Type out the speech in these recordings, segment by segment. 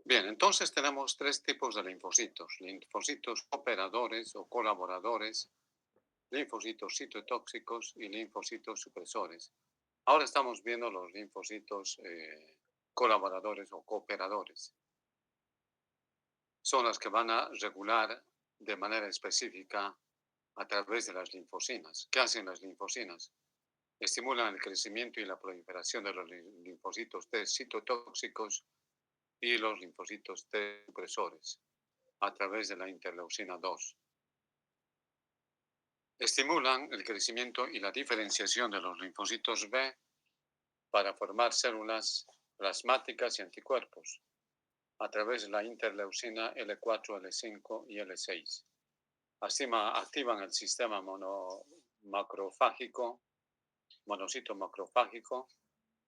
Bien, entonces tenemos tres tipos de linfocitos operadores o colaboradores, linfocitos citotóxicos y linfocitos supresores. Ahora estamos viendo los linfocitos colaboradores o cooperadores. Son las que van a regular de manera específica a través de las linfocinas. ¿Qué hacen las linfocinas? Estimulan el crecimiento y la proliferación de los linfocitos T citotóxicos y los linfocitos T supresores a través de la interleucina 2. Estimulan el crecimiento y la diferenciación de los linfocitos B para formar células plasmáticas y anticuerpos a través de la interleucina L4, L5 y L6. Así activan el sistema monocito macrofágico.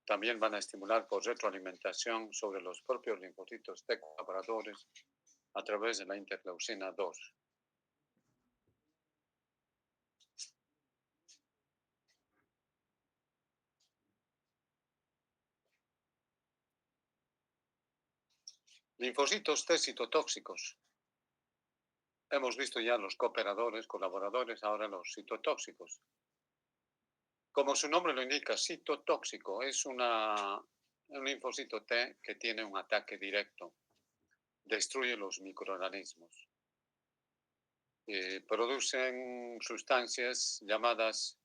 También van a estimular por retroalimentación sobre los propios linfocitos T colaboradores a través de la interleucina 2. Linfocitos T citotóxicos. Hemos visto ya los cooperadores, colaboradores, ahora los citotóxicos. Como su nombre lo indica, citotóxico es un linfocito T que tiene un ataque directo. Destruye los microorganismos. Producen sustancias llamadas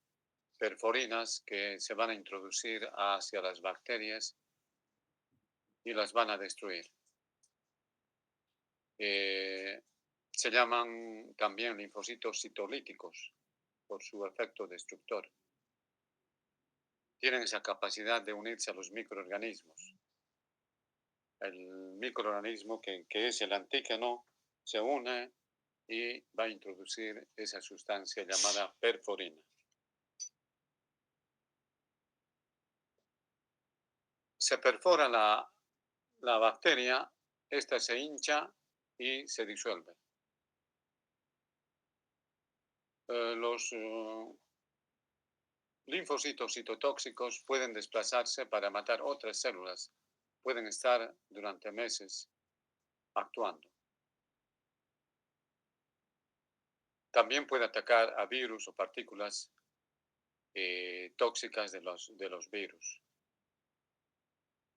perforinas que se van a introducir hacia las bacterias y las van a destruir. Se llaman también linfocitos citolíticos por su efecto destructor. Tienen esa capacidad de unirse a los microorganismos. El microorganismo que es el antígeno se une y va a introducir esa sustancia llamada perforina. Se perfora la bacteria, esta se hincha y se disuelve. Los linfocitos citotóxicos pueden desplazarse para matar otras células. Pueden estar durante meses actuando. También puede atacar a virus o partículas tóxicas de los virus.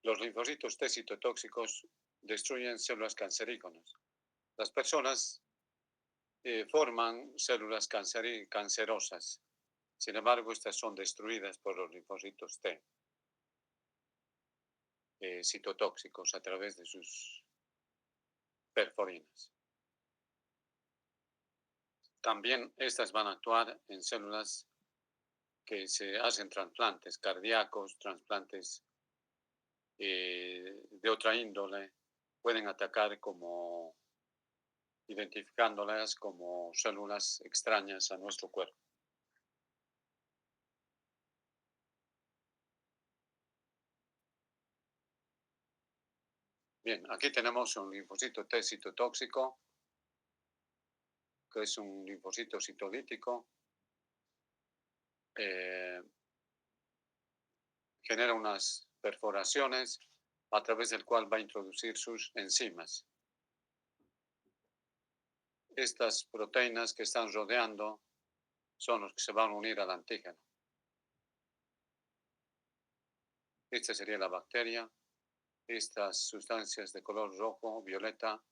Los linfocitos T citotóxicos destruyen células cancerígenas. Las personas forman células cancerosas. Sin embargo, estas son destruidas por los linfocitos T citotóxicos a través de sus perforinas. También estas van a actuar en células que se hacen trasplantes cardíacos, trasplantes de otra índole, pueden atacar identificándolas como células extrañas a nuestro cuerpo. Bien, aquí tenemos un linfocito T citotóxico, que es un linfocito citolítico. Genera unas perforaciones a través del cual va a introducir sus enzimas. Estas proteínas que están rodeando son los que se van a unir al antígeno. Esta sería la bacteria. Estas sustancias de color rojo o violeta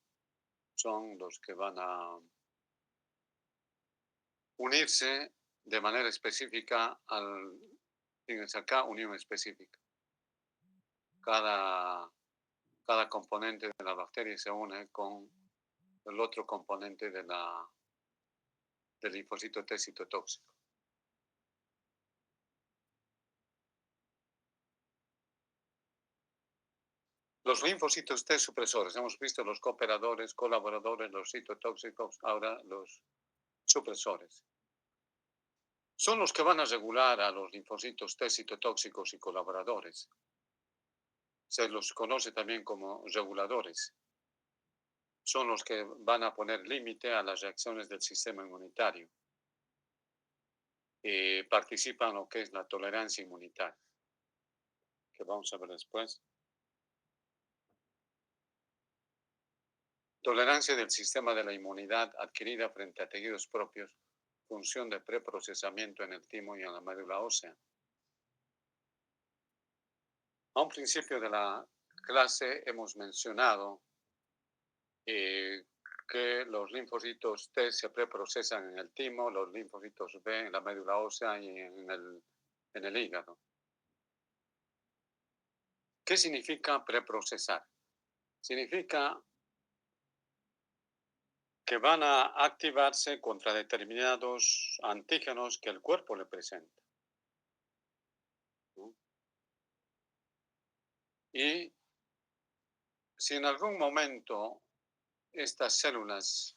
son los que van a unirse de manera específica fíjense acá, unión específica. Cada componente de la bacteria se une con el otro componente del linfocito T citotóxico. Los linfocitos T supresores, hemos visto los cooperadores, colaboradores, los citotóxicos, ahora los supresores. Son los que van a regular a los linfocitos T citotóxicos y colaboradores. Se los conoce también como reguladores. Son los que van a poner límite a las reacciones del sistema inmunitario. Participan en lo que es la tolerancia inmunitaria, que vamos a ver después. Tolerancia del sistema de la inmunidad adquirida frente a tejidos propios, función de preprocesamiento en el timo y en la médula ósea. A un principio de la clase hemos mencionado que los linfocitos T se preprocesan en el timo, los linfocitos B en la médula ósea y en el hígado. ¿Qué significa preprocesar? Significa que van a activarse contra determinados antígenos que el cuerpo le presenta, ¿no? Y si en algún momento estas células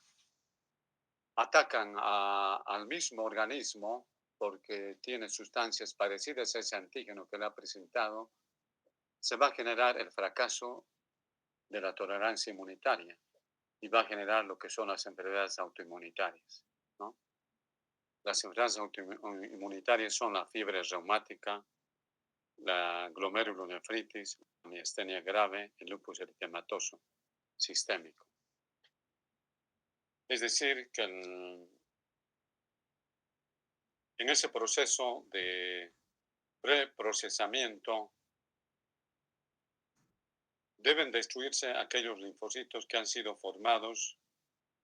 atacan al mismo organismo porque tiene sustancias parecidas a ese antígeno que le ha presentado, se va a generar el fracaso de la tolerancia inmunitaria y va a generar lo que son las enfermedades autoinmunitarias, ¿no? Las enfermedades autoinmunitarias son la fiebre reumática, la glomerulonefritis, la miastenia grave, el lupus eritematoso sistémico. Es decir, que en ese proceso de preprocesamiento deben destruirse aquellos linfocitos que han sido formados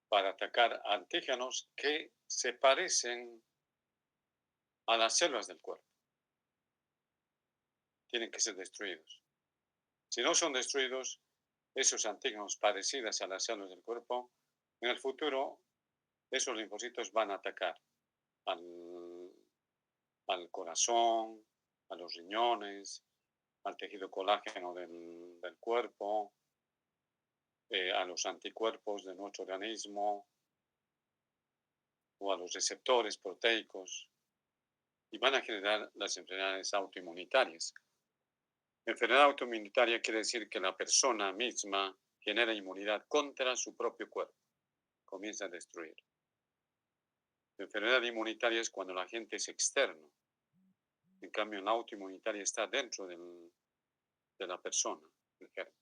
para atacar antígenos que se parecen a las células del cuerpo. Tienen que ser destruidos. Si no son destruidos, esos antígenos parecidos a las células del cuerpo, en el futuro esos linfocitos van a atacar al corazón, a los riñones, al tejido colágeno del cuerpo, a los anticuerpos de nuestro organismo o a los receptores proteicos y van a generar las enfermedades autoinmunitarias. Enfermedad autoinmunitaria quiere decir que la persona misma genera inmunidad contra su propio cuerpo, comienza a destruir. La enfermedad inmunitaria es cuando el agente es externo. En cambio, la autoinmunitaria está dentro de la persona, el germen,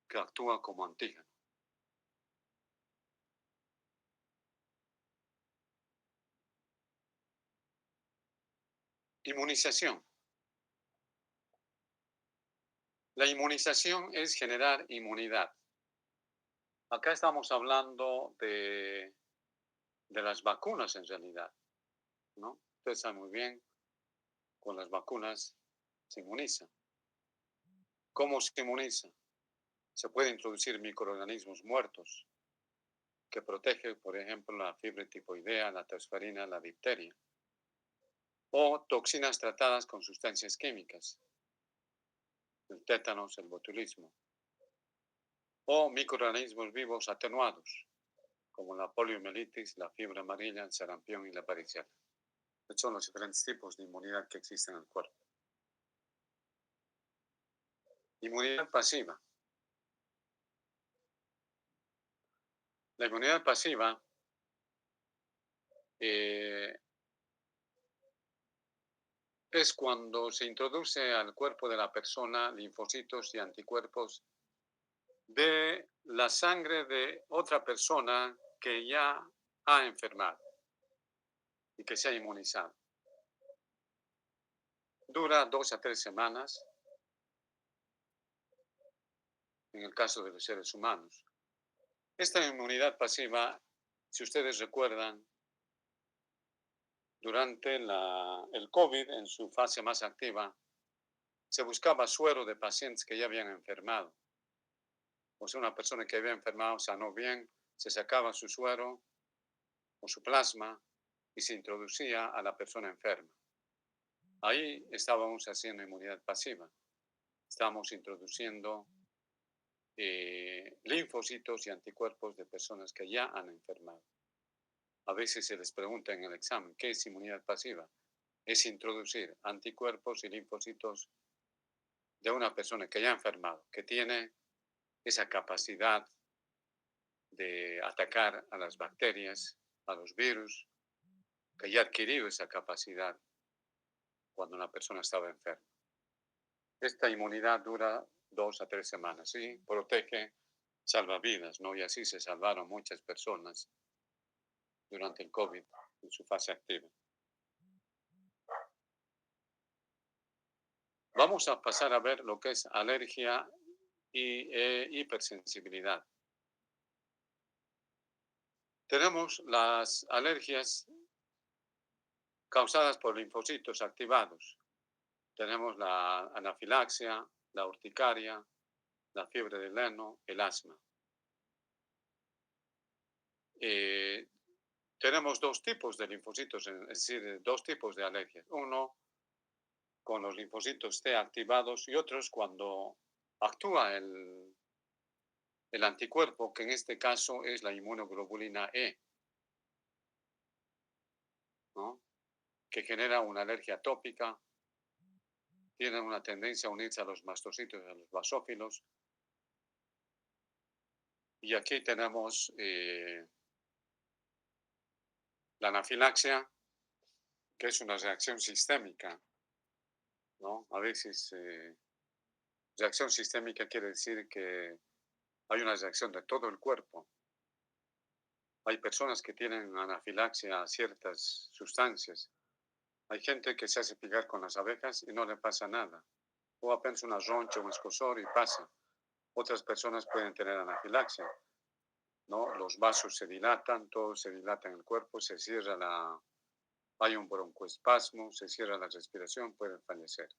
que actúa como antígeno. Inmunización. La inmunización es generar inmunidad. Acá estamos hablando de las vacunas en realidad, ¿no? Ustedes saben muy bien, con las vacunas se inmuniza. ¿Cómo se inmuniza? Se puede introducir microorganismos muertos que protegen, por ejemplo, la fiebre tifoidea, la tosferina, la difteria, o toxinas tratadas con sustancias químicas, el tétanos, el botulismo, o microorganismos vivos atenuados, como la poliomielitis, la fiebre amarilla, el sarampión y la varicela. Estos son los diferentes tipos de inmunidad que existen en el cuerpo. Inmunidad pasiva. La inmunidad pasiva es cuando se introduce al cuerpo de la persona linfocitos y anticuerpos de la sangre de otra persona que ya ha enfermado y que se ha inmunizado. Dura 2 a 3 semanas en el caso de los seres humanos. Esta inmunidad pasiva, si ustedes recuerdan, durante el COVID, en su fase más activa, se buscaba suero de pacientes que ya habían enfermado. O sea, una persona que había enfermado sanó bien, se sacaba su suero o su plasma y se introducía a la persona enferma. Ahí estábamos haciendo inmunidad pasiva. Estábamos introduciendo linfocitos y anticuerpos de personas que ya han enfermado. A veces se les pregunta en el examen, ¿qué es inmunidad pasiva? Es introducir anticuerpos y linfocitos de una persona que ya ha enfermado, que tiene esa capacidad de atacar a las bacterias, a los virus, que ya ha adquirido esa capacidad cuando una persona estaba enferma. Esta inmunidad dura 2 a 3 semanas. Sí, protege, salva vidas, ¿no? Y así se salvaron muchas personas durante el COVID en su fase activa. Vamos a pasar a ver lo que es alergia y hipersensibilidad. Tenemos las alergias causadas por linfocitos activados. Tenemos la anafilaxia, la urticaria, la fiebre del heno, el asma. Eh, tenemos dos tipos de linfocitos, es decir, dos tipos de alergias. Uno con los linfocitos T activados y otros cuando actúa el anticuerpo, que en este caso es la inmunoglobulina E, ¿no? Que genera una alergia atópica, tiene una tendencia a unirse a los mastocitos y a los basófilos. Y aquí tenemos la anafilaxia, que es una reacción sistémica, ¿no? A veces, reacción sistémica quiere decir que hay una reacción de todo el cuerpo. Hay personas que tienen anafilaxia a ciertas sustancias. Hay gente que se hace picar con las abejas y no le pasa nada. O apenas una roncha, un escozor y pasa. Otras personas pueden tener anafilaxia, ¿no? Los vasos se dilatan, todo se dilata en el cuerpo, se cierra hay un broncoespasmo, se cierra la respiración, pueden fallecer.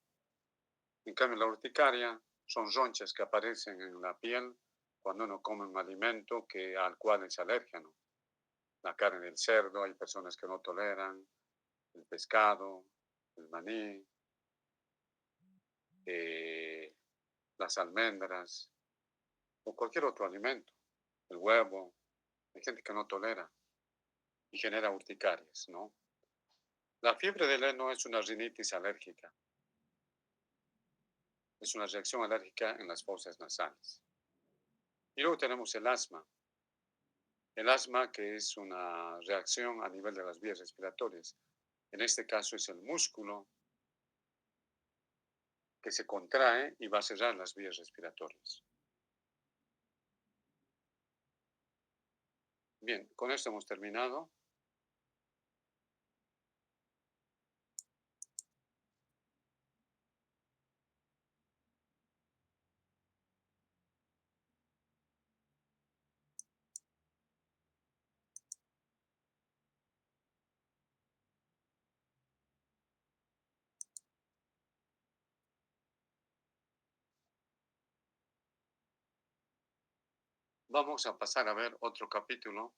En cambio, la urticaria son ronchas que aparecen en la piel cuando uno come un alimento al cual es alérgeno. La carne del cerdo, hay personas que no toleran, el pescado, el maní, eh, las almendras o cualquier otro alimento, el huevo. Hay gente que no tolera y genera urticarias, ¿no? La fiebre del heno es una rinitis alérgica, es una reacción alérgica en las fosas nasales. Y luego tenemos el asma. El asma, que es una reacción a nivel de las vías respiratorias. En este caso es el músculo que se contrae y va a cerrar las vías respiratorias. Bien, con esto hemos terminado. Vamos a pasar a ver otro capítulo.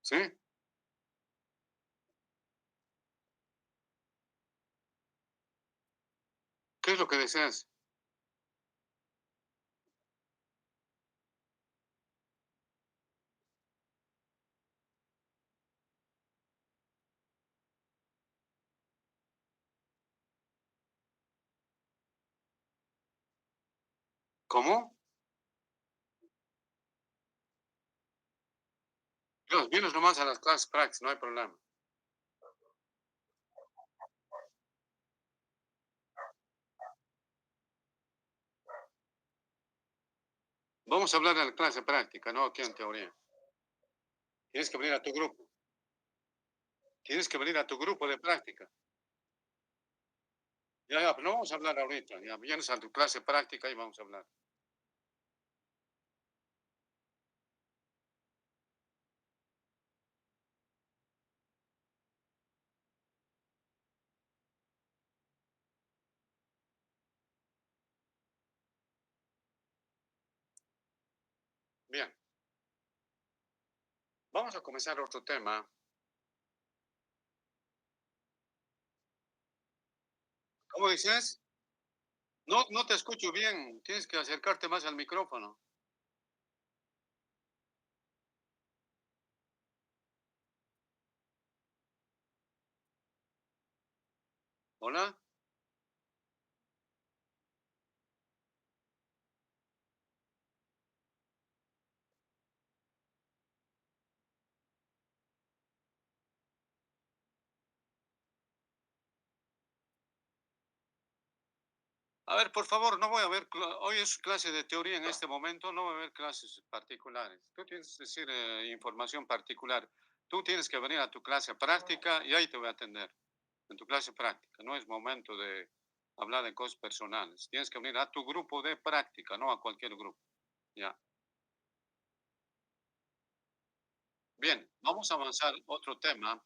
¿Sí? ¿Qué es lo que deseas? ¿Cómo? Dios, vienes nomás a las clases prácticas, no hay problema. Vamos a hablar de la clase práctica, no aquí en teoría. Tienes que venir a tu grupo. Tienes que venir a tu grupo de práctica. Ya, ya, pero no vamos a hablar ahorita. Ya vienes a tu clase práctica y vamos a hablar. Bien, vamos a comenzar otro tema. ¿Cómo dices? No, no te escucho bien. Tienes que acercarte más al micrófono. ¿Hola? A ver, por favor, no voy a ver, hoy es clase de teoría en este momento, no voy a ver clases particulares. Tú tienes que decir información particular. Tú tienes que venir a tu clase práctica y ahí te voy a atender. En tu clase práctica. No es momento de hablar de cosas personales. Tienes que venir a tu grupo de práctica, no a cualquier grupo. Ya. Bien, vamos a avanzar otro tema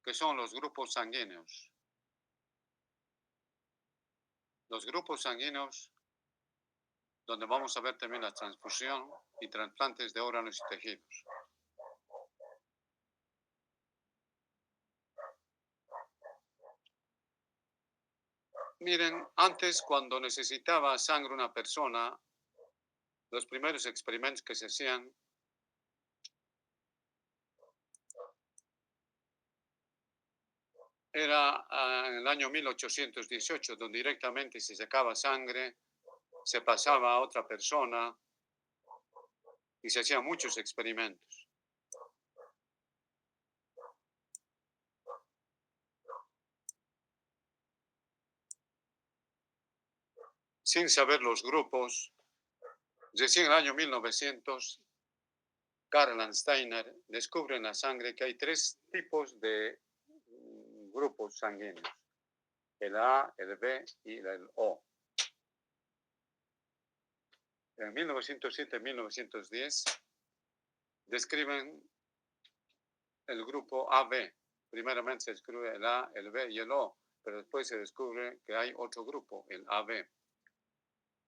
que son los grupos sanguíneos. Los grupos sanguíneos, donde vamos a ver también la transfusión y trasplantes de órganos y tejidos. Miren, antes cuando necesitaba sangre una persona, los primeros experimentos que se hacían era en el año 1818, donde directamente se sacaba sangre, se pasaba a otra persona y se hacían muchos experimentos. Sin saber los grupos, recién en el año 1900, Karl Steiner descubre en la sangre que hay tres tipos de grupos sanguíneos, el A, el B y el O. En 1907-1910 describen el grupo AB. Primeramente se descubre el A, el B y el O, pero después se descubre que hay otro grupo, el AB.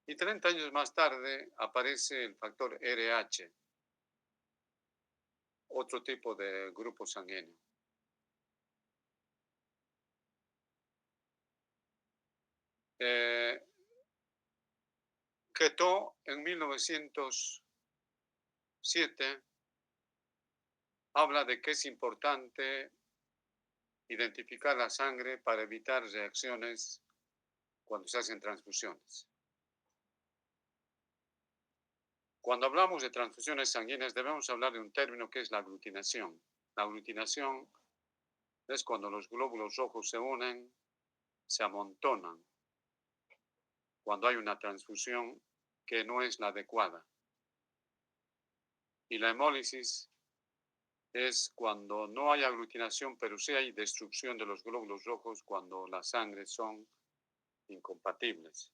Y 30 años más tarde aparece el factor RH, otro tipo de grupo sanguíneo. Eh, Keto en 1907 habla de que es importante identificar la sangre para evitar reacciones cuando se hacen transfusiones. Cuando hablamos de transfusiones sanguíneas debemos hablar de un término que es la aglutinación. La aglutinación es cuando los glóbulos rojos se unen, se amontonan, cuando hay una transfusión que no es la adecuada. Y la hemólisis es cuando no hay aglutinación, pero sí hay destrucción de los glóbulos rojos cuando las sangres son incompatibles.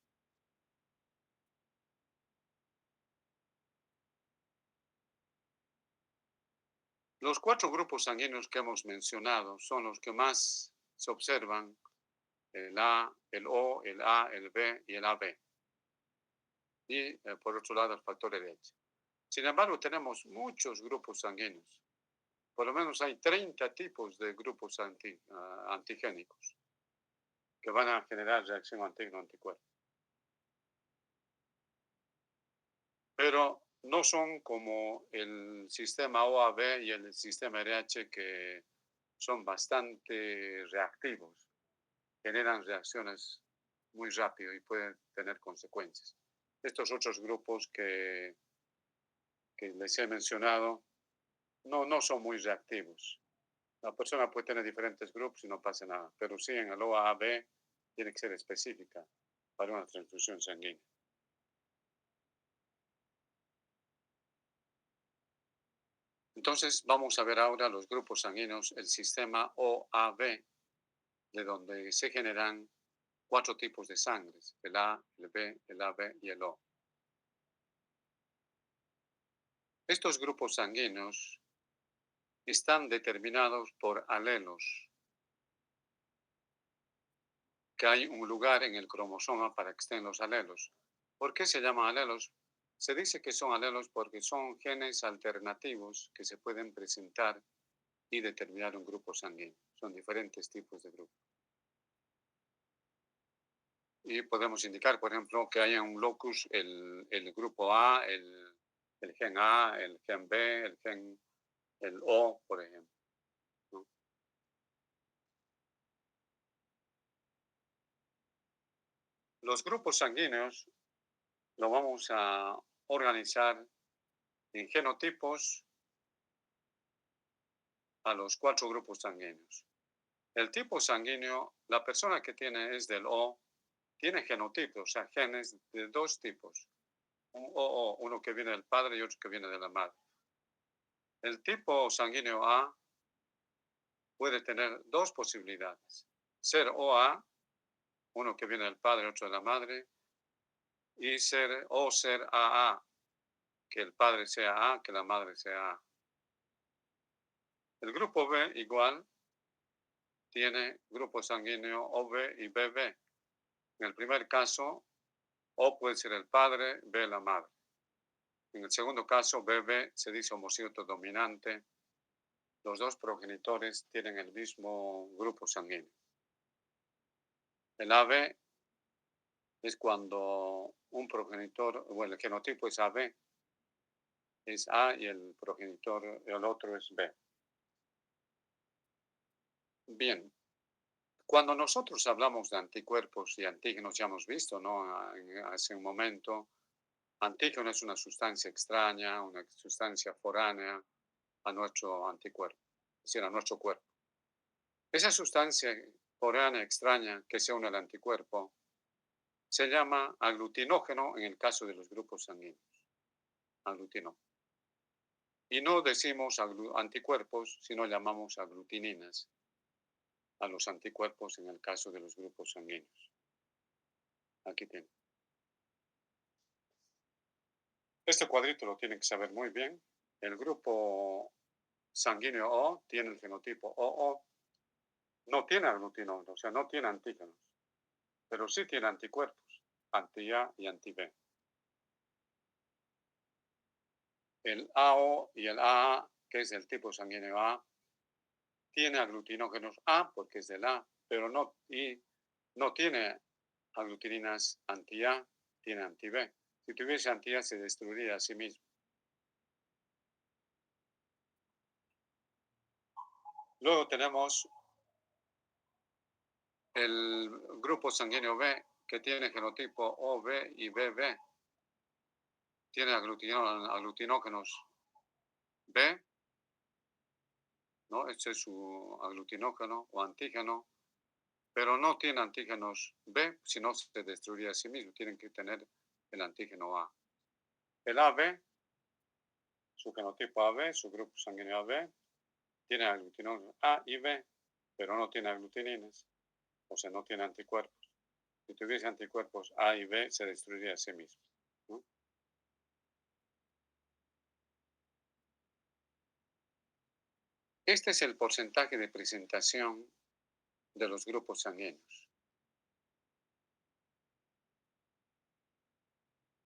Los cuatro grupos sanguíneos que hemos mencionado son los que más se observan, el A, el O, el A, el B y el AB. Y por otro lado el factor RH. Sin embargo, tenemos muchos grupos sanguíneos. Por lo menos hay 30 tipos de grupos antigénicos que van a generar reacción antígeno-anticuerpo. Pero no son como el sistema OAB y el sistema RH que son bastante reactivos, generan reacciones muy rápido y pueden tener consecuencias. Estos otros grupos que les he mencionado no son muy reactivos. La persona puede tener diferentes grupos y no pasa nada, pero sí en el OAB tiene que ser específica para una transfusión sanguínea. Entonces vamos a ver ahora los grupos sanguíneos, el sistema OAB, de donde se generan cuatro tipos de sangre, el A, el B, el AB y el O. Estos grupos sanguíneos están determinados por alelos, que hay un lugar en el cromosoma para que estén los alelos. ¿Por qué se llaman alelos? Se dice que son alelos porque son genes alternativos que se pueden presentar y determinar un grupo sanguíneo. Son diferentes tipos de grupos. Y podemos indicar, por ejemplo, que haya un locus, el grupo A, el gen B, el O, por ejemplo, ¿no? Los grupos sanguíneos lo vamos a organizar en genotipos a los 4 grupos sanguíneos. El tipo sanguíneo, la persona que tiene es del O, tiene genotipos, o sea, genes de 2 tipos. Un OO, uno que viene del padre y otro que viene de la madre. El tipo sanguíneo A puede tener 2 posibilidades. Ser OA, uno que viene del padre y otro de la madre, y ser AA, que el padre sea A, que la madre sea A. El grupo B igual tiene grupo sanguíneo OB y BB. En el primer caso, O puede ser el padre, B la madre. En el segundo caso, BB se dice homocigoto dominante. Los 2 progenitores tienen el mismo grupo sanguíneo. El AB es cuando un progenitor, bueno, el genotipo es AB, es A y el progenitor, el otro es B. Bien, cuando nosotros hablamos de anticuerpos y antígenos, ya hemos visto, ¿no? Hace un momento, antígeno es una sustancia extraña, una sustancia foránea a nuestro anticuerpo, es decir, a nuestro cuerpo. Esa sustancia foránea extraña que se une al anticuerpo se llama aglutinógeno en el caso de los grupos sanguíneos. Aglutinógeno. Y no decimos anticuerpos, sino llamamos aglutininas a los anticuerpos en el caso de los grupos sanguíneos. Aquí tiene. Este cuadrito lo tienen que saber muy bien. El grupo sanguíneo O tiene el fenotipo OO. No tiene aglutinógeno, o sea, no tiene antígenos, pero sí tiene anticuerpos, anti-A y anti-B. El AO y el AA, que es el tipo sanguíneo A, tiene aglutinógenos A porque es del A, pero no tiene aglutininas anti-A, tiene anti-B. Si tuviese anti-A se destruiría a sí mismo. Luego tenemos el grupo sanguíneo B, que tiene genotipo OB y BB. Tiene aglutinógenos B, ¿no? Este es su aglutinógeno o antígeno, pero no tiene antígenos B, si no se destruiría a sí mismo. Tienen que tener el antígeno A. El AB, su genotipo AB, su grupo sanguíneo AB, tiene aglutinógenos A y B, pero no tiene aglutininas, o sea, no tiene anticuerpos. Si tuviese anticuerpos A y B, se destruiría a sí mismo, ¿no? Este es el porcentaje de presentación de los grupos sanguíneos.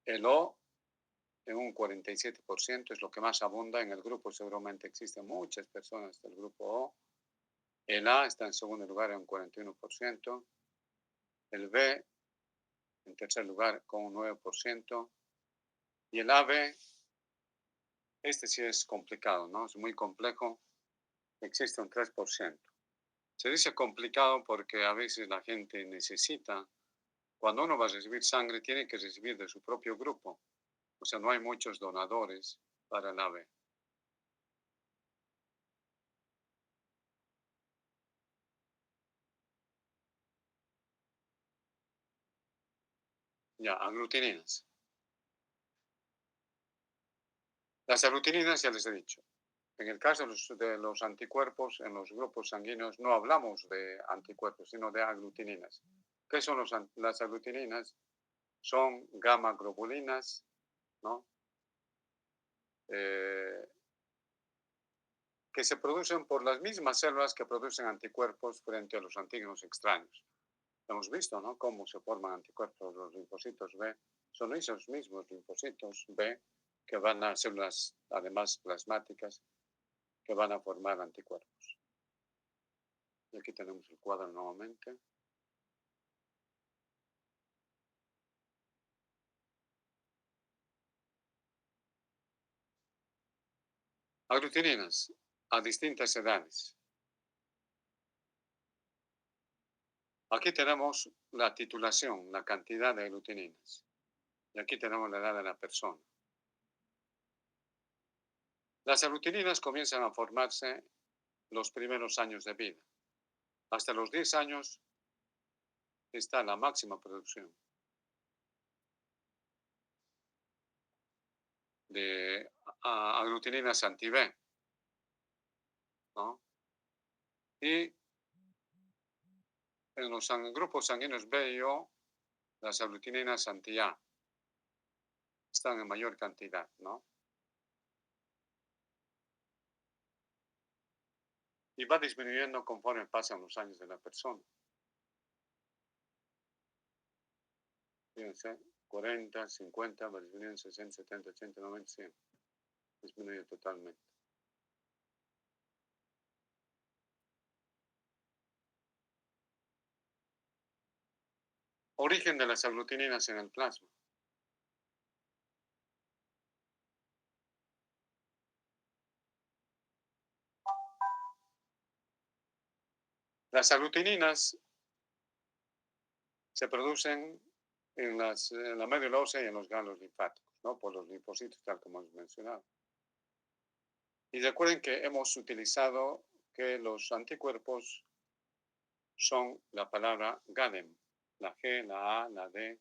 El O en un 47% es lo que más abunda en el grupo. Seguramente existen muchas personas del grupo O. El A está en segundo lugar en un 41%. El B en tercer lugar con un 9%. Y el AB, este sí es complicado, ¿no? Es muy complejo. Existe un 3%. Se dice complicado porque a veces la gente necesita, cuando uno va a recibir sangre, tiene que recibir de su propio grupo. O sea, no hay muchos donadores para el AB. Ya, aglutininas. Las aglutininas ya les he dicho. En el caso de los anticuerpos, en los grupos sanguíneos, no hablamos de anticuerpos, sino de aglutininas. ¿Qué son las aglutininas? Son gamma globulinas, ¿no? Eh, que se producen por las mismas células que producen anticuerpos frente a los antígenos extraños. Hemos visto, ¿no? Cómo se forman anticuerpos los linfocitos B Son esos mismos linfocitos B que van a células, además plasmáticas, que van a formar anticuerpos. Y aquí tenemos el cuadro nuevamente. Aglutininas a distintas edades. Aquí tenemos la titulación, la cantidad de aglutininas. Y aquí tenemos la edad de la persona. Las aglutininas comienzan a formarse los primeros años de vida. Hasta los 10 años está la máxima producción de aglutininas anti-B, ¿no? Y en los grupos sanguíneos B y O, las aglutininas anti-A están en mayor cantidad, ¿no? Y va disminuyendo conforme pasan los años de la persona. Fíjense, 40, 50, va disminuyendo 60, 70, 80, 90, 100. Disminuye totalmente. Origen de las aglutininas en el plasma. Las aglutininas se producen en la médula ósea y en los ganglios linfáticos, ¿no? Por los linfocitos, tal como hemos mencionado. Y recuerden que hemos utilizado que los anticuerpos son la palabra GADEM, la G, la A, la D,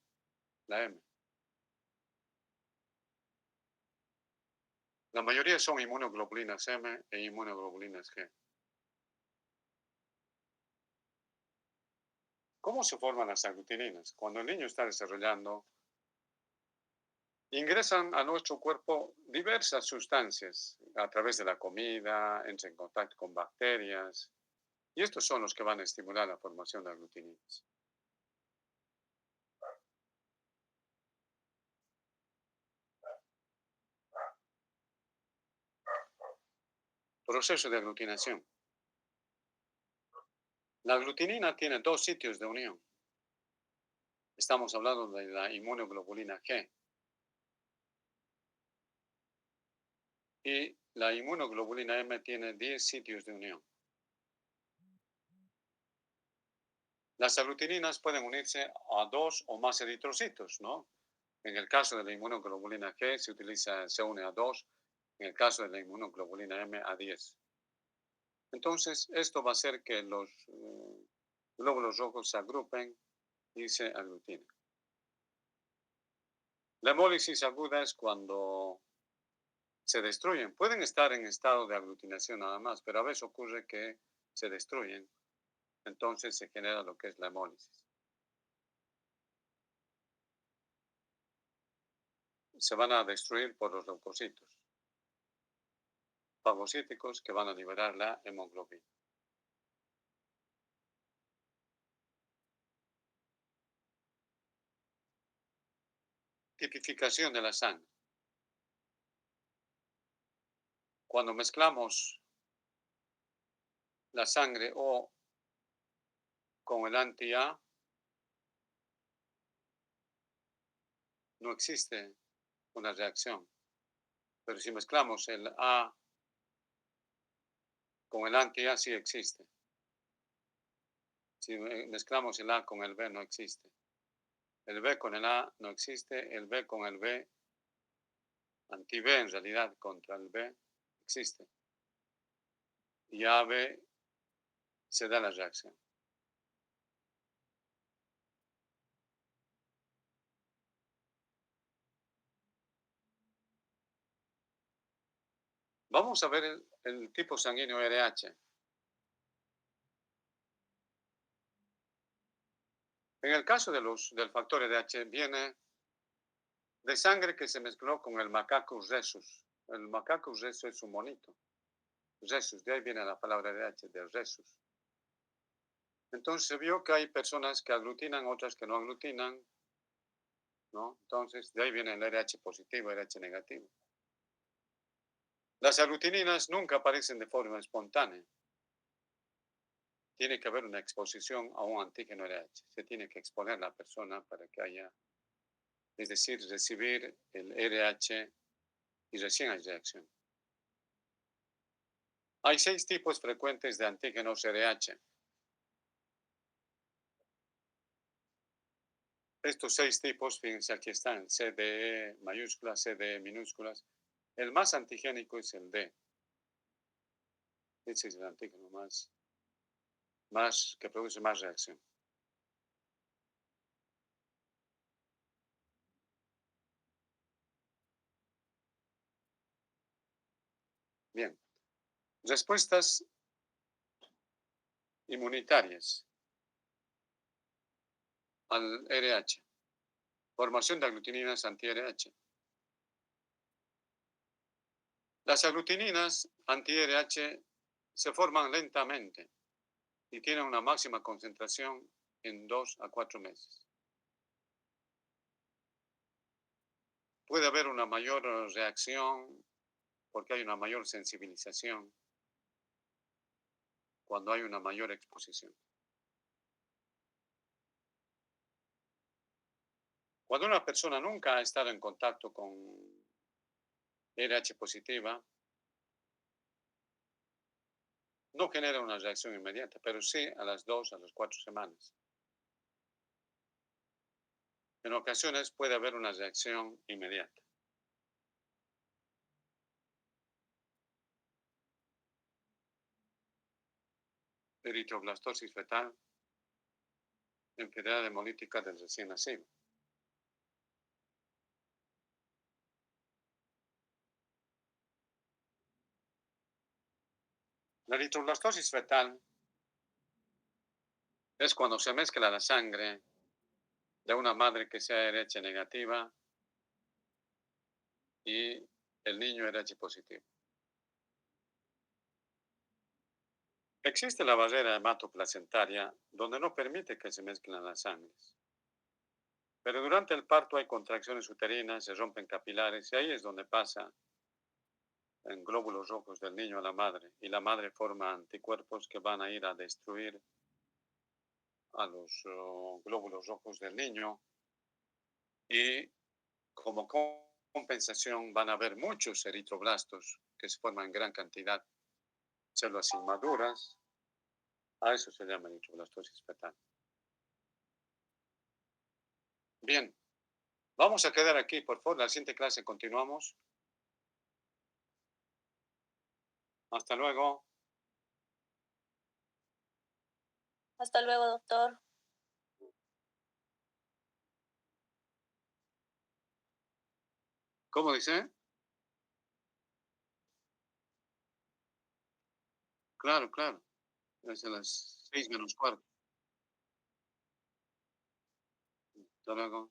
la M. La mayoría son inmunoglobulinas M e inmunoglobulinas G. ¿Cómo se forman las aglutininas? Cuando el niño está desarrollando, ingresan a nuestro cuerpo diversas sustancias a través de la comida, entra en contacto con bacterias, y estos son los que van a estimular la formación de aglutininas. Proceso de aglutinación. La aglutinina tiene dos sitios de unión. Estamos hablando de la inmunoglobulina G. Y la inmunoglobulina M tiene 10 sitios de unión. Las aglutininas pueden unirse a dos o más eritrocitos, ¿no? En el caso de la inmunoglobulina G se une a 2, en el caso de la inmunoglobulina M a 10. Entonces, esto va a hacer que los glóbulos rojos se agrupen y se aglutinen. La hemólisis aguda es cuando se destruyen. Pueden estar en estado de aglutinación nada más, pero a veces ocurre que se destruyen. Entonces se genera lo que es la hemólisis. Se van a destruir por los leucocitos fagocíticos que van a liberar la hemoglobina. Tipificación de la sangre. Cuando mezclamos la sangre O con el anti-A, no existe una reacción. Pero si mezclamos el A con el anti-A, sí existe. Si mezclamos el A con el B, no existe. El B con el A no existe. El B con el B, anti-B en realidad contra el B, existe. Y AB se da la reacción. Vamos a ver el tipo sanguíneo RH. En el caso del factor RH viene de sangre que se mezcló con el macaco rhesus. El macaco rhesus es un monito. Rhesus, de ahí viene la palabra RH, de rhesus. Entonces se vio que hay personas que aglutinan, otras que no aglutinan. ¿no? Entonces, de ahí viene el RH positivo, RH negativo. Las aglutininas nunca aparecen de forma espontánea. Tiene que haber una exposición a un antígeno RH. Se tiene que exponer la persona para que haya, es decir, recibir el RH y recién hay reacción. Hay 6 tipos frecuentes de antígenos RH. Estos 6 tipos, fíjense, aquí están, CDE mayúsculas, CDE minúsculas. El más antigénico es el D. Ese es el antígeno más que produce más reacción. Bien, respuestas inmunitarias al RH. Formación de aglutininas anti-RH. Las aglutininas anti-RH se forman lentamente y tienen una máxima concentración en 2 a 4 meses. Puede haber una mayor reacción porque hay una mayor sensibilización cuando hay una mayor exposición. Cuando una persona nunca ha estado en contacto con RH positiva, no genera una reacción inmediata, pero sí a las 2 a las 4 semanas. En ocasiones puede haber una reacción inmediata. Eritroblastosis fetal, enfermedad hemolítica del recién nacido. La eritroblastosis fetal es cuando se mezcla la sangre de una madre que sea RH negativa y el niño RH positivo. Existe la barrera hematoplacentaria donde no permite que se mezclen las sangres. Pero durante el parto hay contracciones uterinas, se rompen capilares y ahí es donde pasa en glóbulos rojos del niño a la madre y la madre forma anticuerpos que van a ir a destruir a los glóbulos rojos del niño y como compensación van a haber muchos eritroblastos que se forman en gran cantidad, células inmaduras, a eso se llama eritroblastosis fetal. Bien, vamos a quedar aquí, por favor, la siguiente clase continuamos. Hasta luego. Hasta luego, doctor. ¿Cómo dice? Claro, claro. Es a las 6 menos cuarto. Hasta luego.